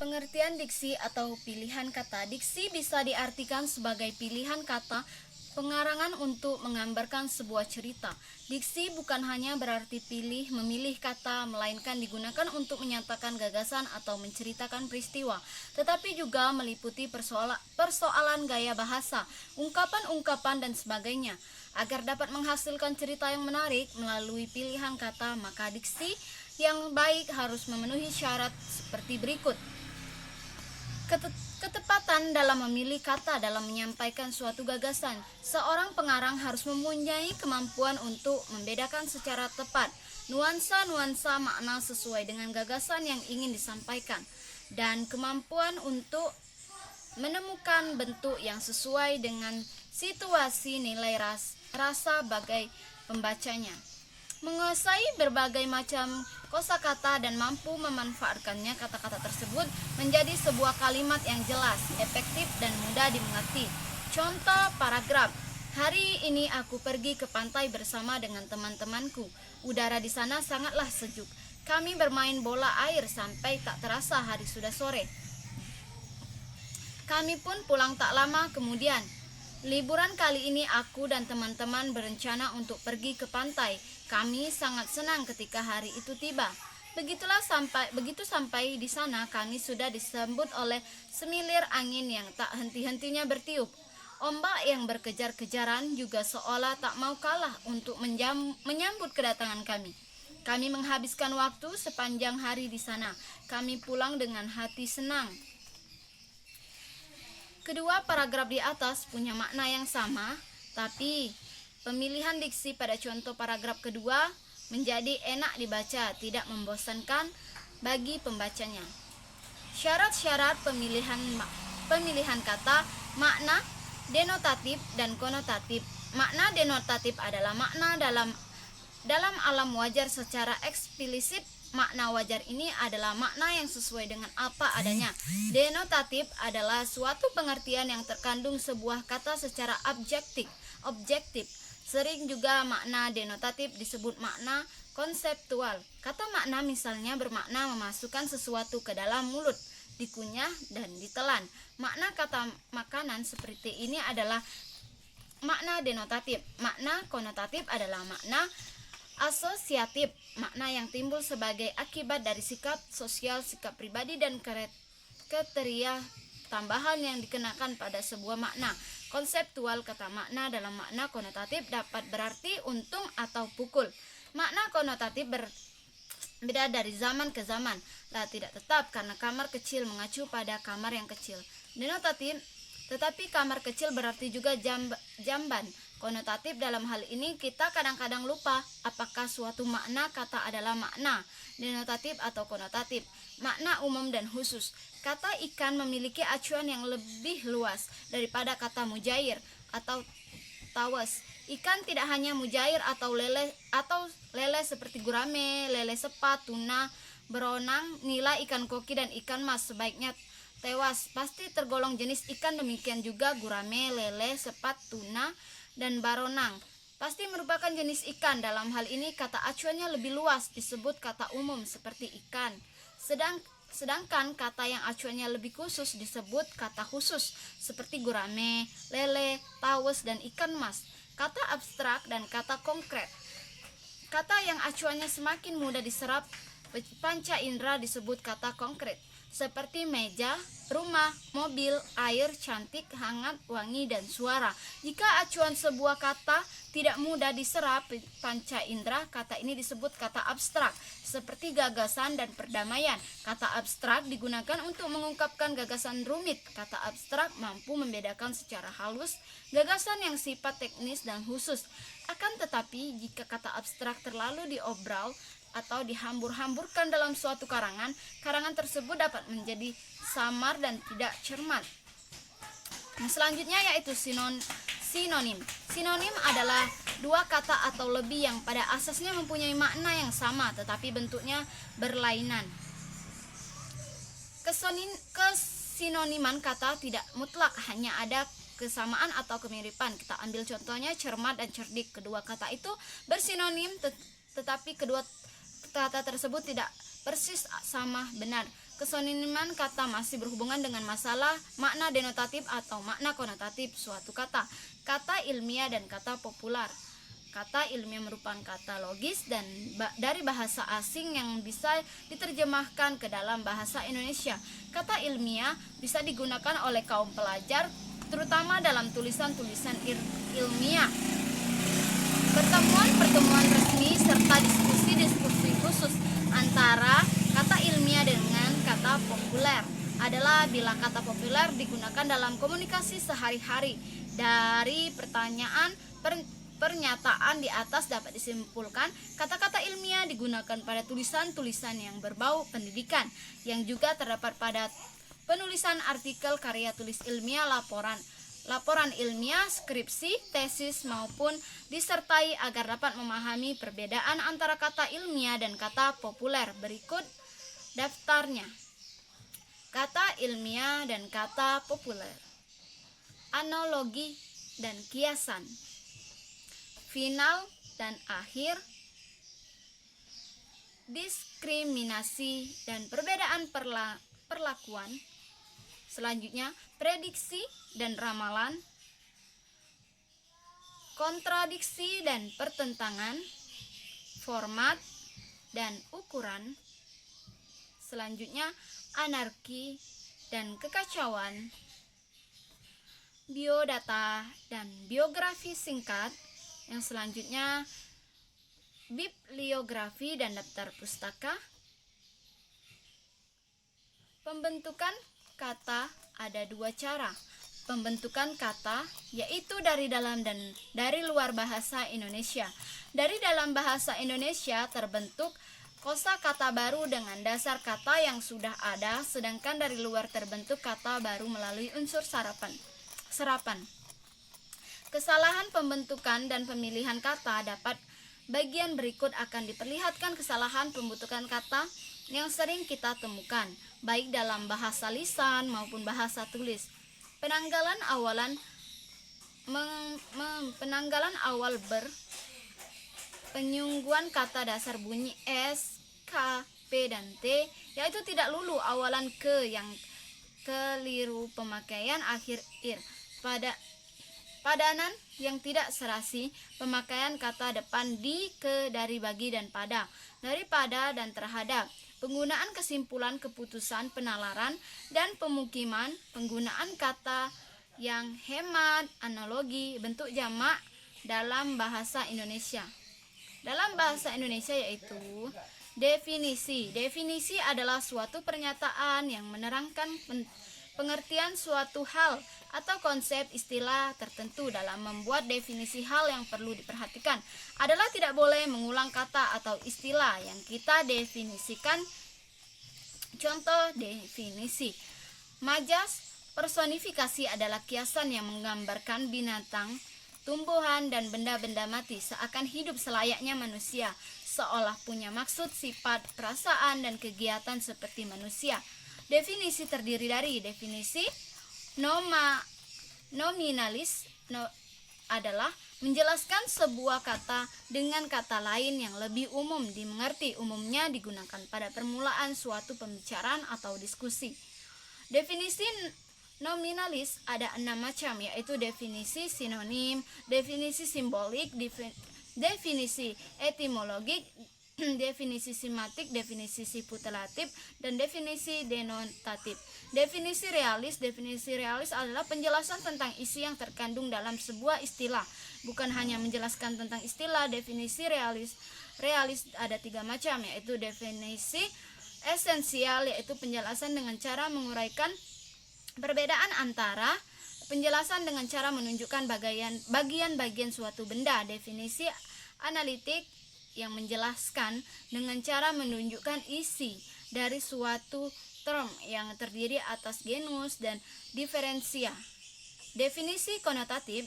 Pengertian diksi atau pilihan kata. Diksi bisa diartikan sebagai pilihan kata pengarangan untuk menggambarkan sebuah cerita. Diksi bukan hanya berarti memilih kata, melainkan digunakan untuk menyatakan gagasan atau menceritakan peristiwa, tetapi juga meliputi persoalan gaya bahasa, ungkapan-ungkapan, dan sebagainya. Agar dapat menghasilkan cerita yang menarik melalui pilihan kata, maka diksi yang baik harus memenuhi syarat seperti berikut. Ketepatan dalam memilih kata dalam menyampaikan suatu gagasan. Seorang pengarang harus mempunyai kemampuan untuk membedakan secara tepat nuansa-nuansa makna sesuai dengan gagasan yang ingin disampaikan, dan kemampuan untuk menemukan bentuk yang sesuai dengan situasi nilai rasa bagai pembacanya. Menguasai berbagai macam kosakata dan mampu memanfaatkannya, kata-kata tersebut menjadi sebuah kalimat yang jelas, efektif, dan mudah dimengerti. Contoh paragraf. Hari ini aku pergi ke pantai bersama dengan teman-temanku. Udara di sana sangatlah sejuk. Kami bermain bola air sampai tak terasa hari sudah sore. Kami pun pulang tak lama kemudian. Liburan kali ini aku dan teman-teman berencana untuk pergi ke pantai. Kami sangat senang ketika hari itu tiba. Begitu sampai di sana, kami sudah disambut oleh semilir angin yang tak henti-hentinya bertiup. Ombak yang berkejar-kejaran juga seolah tak mau kalah untuk menyambut kedatangan kami. Kami menghabiskan waktu sepanjang hari di sana. Kami pulang dengan hati senang. Kedua paragraf di atas punya makna yang sama, tapi pemilihan diksi pada contoh paragraf kedua menjadi enak dibaca, tidak membosankan bagi pembacanya. Syarat-syarat pemilihan kata, makna denotatif dan konotatif. Makna denotatif adalah makna dalam alam wajar secara eksplisit. Makna wajar ini adalah makna yang sesuai dengan apa adanya. Denotatif adalah suatu pengertian yang terkandung sebuah kata secara objektif. Sering juga makna denotatif disebut makna konseptual. Kata makna misalnya bermakna memasukkan sesuatu ke dalam mulut, dikunyah, dan ditelan. Makna kata makanan seperti ini adalah makna denotatif. Makna konotatif adalah makna asosiatif, makna yang timbul sebagai akibat dari sikap sosial, sikap pribadi, dan kriteria tambahan yang dikenakan pada sebuah makna. Konseptual, kata makna dalam makna konotatif dapat berarti untung atau pukul. Makna konotatif berbeda dari zaman ke zaman, tidak tetap karena kamar kecil mengacu pada kamar yang kecil. Denotatif, tetapi kamar kecil berarti juga jamban. Konotatif dalam hal ini kita kadang-kadang lupa apakah suatu makna kata adalah makna denotatif atau konotatif. Makna umum dan khusus. Kata ikan memiliki acuan yang lebih luas daripada kata mujair atau tawes. Ikan tidak hanya mujair atau lele seperti gurame, lele sepat, tuna, beronang, nila, ikan koki, dan ikan mas sebaiknya tewas. Pasti tergolong jenis ikan, demikian juga gurame, lele, sepat, tuna, dan baronang pasti merupakan jenis ikan. Dalam hal ini kata acuannya lebih luas disebut kata umum seperti ikan, sedangkan kata yang acuannya lebih khusus disebut kata khusus seperti gurame, lele, tawes, dan ikan mas. Kata abstrak dan kata konkret. Kata yang acuannya semakin mudah diserap panca indera disebut kata konkret seperti meja, rumah, mobil, air, cantik, hangat, wangi, dan suara. Jika acuan sebuah kata tidak mudah diserap panca indera, kata ini disebut kata abstrak seperti gagasan dan perdamaian. Kata abstrak digunakan untuk mengungkapkan gagasan rumit. Kata abstrak mampu membedakan secara halus gagasan yang sifat teknis dan khusus. Akan tetapi jika kata abstrak terlalu diobral atau dihambur-hamburkan dalam suatu karangan tersebut dapat menjadi samar dan tidak cermat. Selanjutnya yaitu sinonim. Sinonim adalah dua kata atau lebih yang pada asasnya mempunyai makna yang sama tetapi bentuknya berlainan. Kesinoniman kata tidak mutlak, hanya ada kesamaan atau kemiripan. Kita ambil contohnya cermat dan cerdik. Kedua kata itu bersinonim tetapi kedua kata tersebut tidak persis sama benar. Kesinoниman kata masih berhubungan dengan masalah makna denotatif atau makna konotatif suatu kata, kata ilmiah dan kata populer. Kata ilmiah merupakan kata logis dan dari bahasa asing yang bisa diterjemahkan ke dalam bahasa Indonesia. Kata ilmiah bisa digunakan oleh kaum pelajar terutama dalam tulisan-tulisan ilmiah, pertemuan-pertemuan resmi serta diskusi-diskusi khusus antara kata ilmiah dengan kata populer adalah bila kata populer digunakan dalam komunikasi sehari-hari. Dari pernyataan di atas dapat disimpulkan kata-kata ilmiah digunakan pada tulisan-tulisan yang berbau pendidikan, yang juga terdapat pada penulisan artikel, karya tulis ilmiah, laporan ilmiah, skripsi, tesis maupun disertai agar dapat memahami perbedaan antara kata ilmiah dan kata populer. Berikut daftarnya. Kata ilmiah dan kata populer. Analogi dan kiasan. Final dan akhir. Diskriminasi dan perbedaan perlakuan. Selanjutnya, prediksi dan ramalan. Kontradiksi dan pertentangan. Format dan ukuran. Selanjutnya, anarki dan kekacauan. Biodata dan biografi singkat. Yang selanjutnya, bibliografi dan daftar pustaka. Pembentukan kata ada dua cara. Pembentukan kata yaitu dari dalam dan dari luar bahasa Indonesia. Dari dalam bahasa Indonesia terbentuk kosakata baru dengan dasar kata yang sudah ada, sedangkan dari luar terbentuk kata baru melalui unsur serapan. Kesalahan pembentukan dan pemilihan kata dapat bagian berikut akan diperlihatkan kesalahan pembentukan kata yang sering kita temukan, baik dalam bahasa lisan maupun bahasa tulis. Penanggalan awal penyungguhan kata dasar bunyi S, K, P, dan T, yaitu tidak lulu awalan ke yang keliru, pemakaian akhir ir, padanan yang tidak serasi, pemakaian kata depan di, ke, dari, bagi, dan pada, daripada, dan terhadap, penggunaan kesimpulan, keputusan, penalaran, dan pemukiman, penggunaan kata yang hemat, analogi, bentuk jamak dalam bahasa Indonesia. Dalam bahasa Indonesia yaitu definisi. Definisi adalah suatu pernyataan yang menerangkan pengertian suatu hal atau konsep istilah tertentu. Dalam membuat definisi, hal yang perlu diperhatikan adalah tidak boleh mengulang kata atau istilah yang kita definisikan. Contoh definisi: majas personifikasi adalah kiasan yang menggambarkan binatang, tumbuhan, dan benda-benda mati seakan hidup selayaknya manusia, seolah punya maksud, sifat, perasaan, dan kegiatan seperti manusia. Definisi terdiri dari definisi nominalis adalah menjelaskan sebuah kata dengan kata lain yang lebih umum dimengerti, umumnya digunakan pada permulaan suatu pembicaraan atau diskusi. Definisi nominalis ada 6 macam, yaitu definisi sinonim, definisi simbolik, definisi etimologik, definisi simatik, definisi siputelatif, dan definisi denotatif. Definisi realis adalah penjelasan tentang isi yang terkandung dalam sebuah istilah, bukan hanya menjelaskan tentang istilah. Definisi realis ada 3 macam, yaitu definisi esensial, yaitu penjelasan dengan cara menguraikan perbedaan antara, penjelasan dengan cara menunjukkan bagian-bagian suatu benda. Definisi analitik yang menjelaskan dengan cara menunjukkan isi dari suatu term yang terdiri atas genus dan diferensia. Definisi konotatif,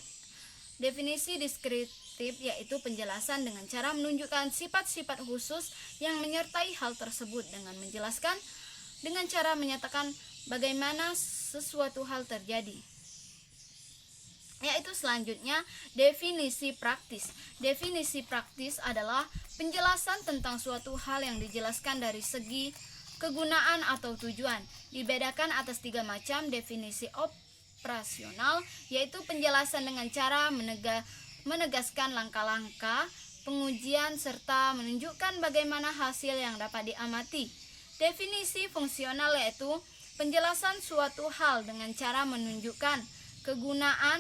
definisi deskriptif, yaitu penjelasan dengan cara menunjukkan sifat-sifat khusus yang menyertai hal tersebut dengan menjelaskan dengan cara menyatakan bagaimana sesuatu hal terjadi. Yaitu selanjutnya definisi praktis. Definisi praktis adalah penjelasan tentang suatu hal yang dijelaskan dari segi kegunaan atau tujuan. Dibedakan atas 3 macam definisi operasional, yaitu penjelasan dengan cara menegaskan langkah-langkah pengujian serta menunjukkan bagaimana hasil yang dapat diamati. Definisi fungsional yaitu penjelasan suatu hal dengan cara menunjukkan kegunaan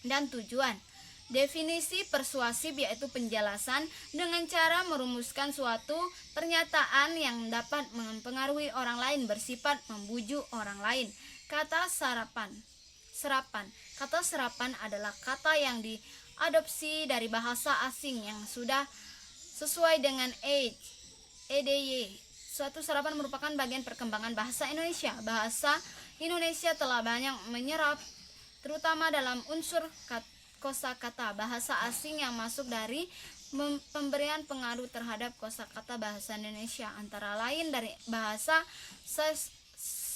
dan tujuan. Definisi persuasif yaitu penjelasan dengan cara merumuskan suatu pernyataan yang dapat mempengaruhi orang lain, bersifat membujuk orang lain. Kata serapan. Kata serapan adalah kata yang diadopsi dari bahasa asing yang sudah sesuai dengan EDY. Suatu serapan merupakan bagian perkembangan bahasa Indonesia. Bahasa Indonesia telah banyak menyerap terutama dalam unsur kosakata bahasa asing yang masuk dari pemberian pengaruh terhadap kosakata bahasa Indonesia, antara lain dari bahasa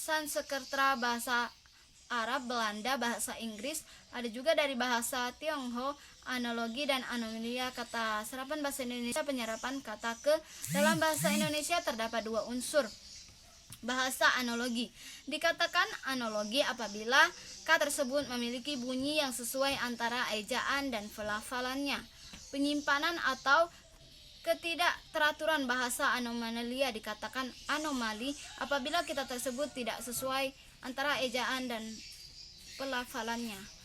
Sanskerta, bahasa Arab, Belanda, bahasa Inggris, ada juga dari bahasa Tionghoa. Analogi dan anomalia kata serapan bahasa Indonesia. Penyerapan kata ke dalam bahasa Indonesia terdapat 2 unsur. Bahasa analogi. Dikatakan analogi apabila kata tersebut memiliki bunyi yang sesuai antara ejaan dan pelafalannya. Penyimpanan atau ketidakteraturan bahasa. Anomalia dikatakan anomali apabila kata tersebut tidak sesuai antara ejaan dan pelafalannya.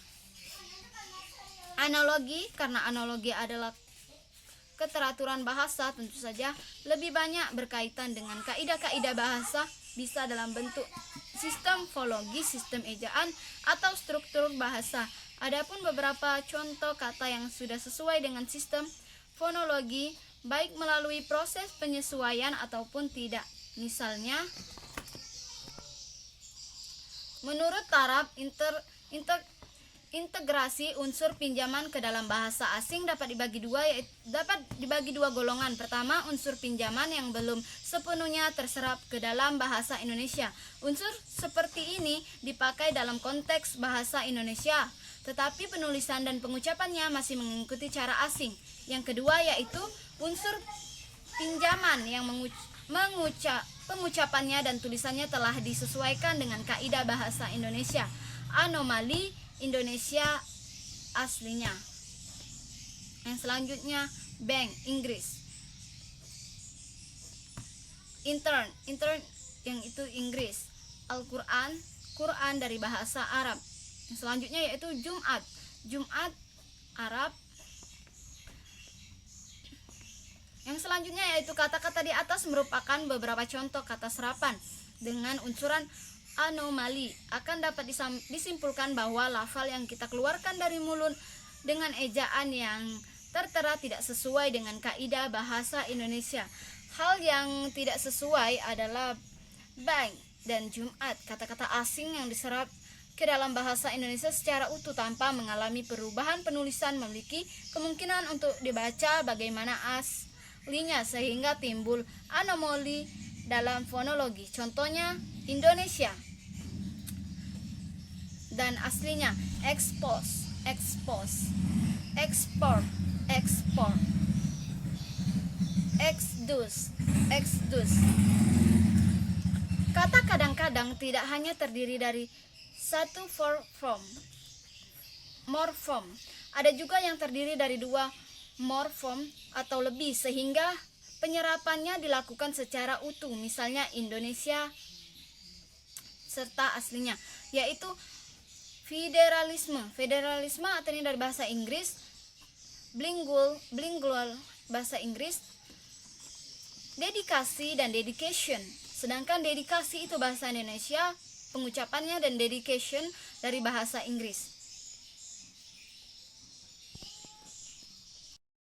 Analogi, karena analogi adalah keteraturan bahasa, tentu saja lebih banyak berkaitan dengan kaidah-kaidah bahasa, bisa dalam bentuk sistem fonologi, sistem ejaan, atau struktur bahasa. Adapun beberapa contoh kata yang sudah sesuai dengan sistem fonologi, baik melalui proses penyesuaian ataupun tidak. Misalnya, menurut taraf integrasi unsur pinjaman ke dalam bahasa asing dapat dibagi dua golongan. Pertama, unsur pinjaman yang belum sepenuhnya terserap ke dalam bahasa Indonesia. Unsur seperti ini dipakai dalam konteks bahasa Indonesia, tetapi penulisan dan pengucapannya masih mengikuti cara asing. Yang kedua yaitu unsur pinjaman yang pengucapannya dan tulisannya telah disesuaikan dengan kaidah bahasa Indonesia. Anomali Indonesia aslinya. Yang selanjutnya bank Inggris. Intern yang itu Inggris. Al-Quran, Quran dari bahasa Arab. Yang selanjutnya yaitu Jumat Arab. Yang selanjutnya yaitu kata-kata di atas merupakan beberapa contoh kata serapan dengan unsuran anomali. Akan dapat disimpulkan bahwa lafal yang kita keluarkan dari mulut dengan ejaan yang tertera tidak sesuai dengan kaidah bahasa Indonesia. Hal yang tidak sesuai adalah bank dan Jumat, kata-kata asing yang diserap ke dalam bahasa Indonesia secara utuh tanpa mengalami perubahan penulisan memiliki kemungkinan untuk dibaca bagaimana aslinya, sehingga timbul anomali dalam fonologi. Contohnya Indonesia dan aslinya export, exodus. Kata kadang-kadang tidak hanya terdiri dari satu morfem, ada juga yang terdiri dari 2 morfem atau lebih, sehingga penyerapannya dilakukan secara utuh. Misalnya Indonesia serta aslinya, yaitu federalisme artinya dari bahasa Inggris, bilingual bahasa Inggris, dedikasi dan dedication. Sedangkan dedikasi itu bahasa Indonesia pengucapannya, dan dedication dari bahasa Inggris.